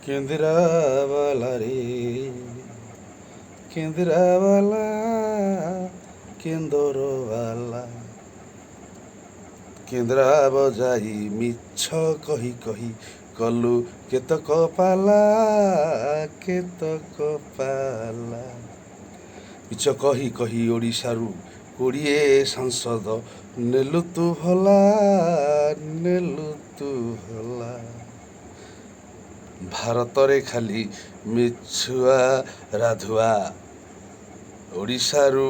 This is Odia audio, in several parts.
କେନ୍ଦ୍ରାବାଲା ରେ କେନ୍ଦ୍ରାବାଲା କେନ୍ଦରବାଲା କେନ୍ଦ୍ରା ବଜାଇ ମିଛ କହି କହି କଲୁ କେତକ ପାଲା ମିଛ କହି କହି ଓଡ଼ିଶାରୁ 20 ସାଂସଦ ନେଲୁ ତୁ ଭଲା ଭାରତରେ ଖାଲି ମିଛୁଆ ରାଧୁଆ ଓଡ଼ିଶାରୁ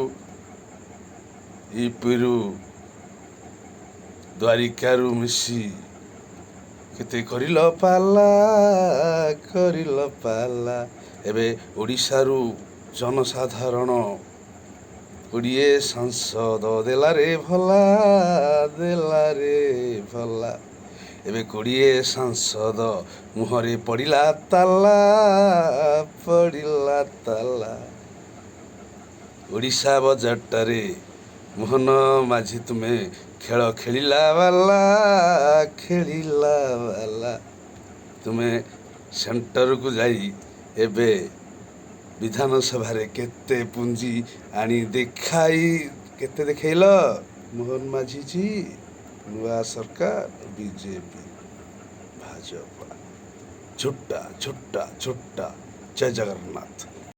ୟୁପିରୁ ଦ୍ୱାରିକାରୁ ମିଶି କେତେ କରିଲ ପାଲା ଏବେ ଓଡ଼ିଶାରୁ ଜନସାଧାରଣ 20 ସାଂସଦ ଦେଲାରେ ଭଲା ଏବେ 20 ସାଂସଦ ମୁହଁରେ ପଡ଼ିଲା ତାଲା ଓଡ଼ିଶା ବଜାରଟାରେ ମୋହନ ମାଝି ତୁମେ ଖେଳ ଖେଳିଲା ବାଲା ତୁମେ ସେଣ୍ଟରକୁ ଯାଇ ଏବେ ବିଧାନସଭାରେ କେତେ ପୁଞ୍ଜି ଆଣି ଦେଖେଇଲ ମୋହନ ମାଝି ଜି ନୂଆ ସରକାର ବିଜେପି ଭାଜପା ଛୋଟା ଜୟ ଜଗନ୍ନାଥ।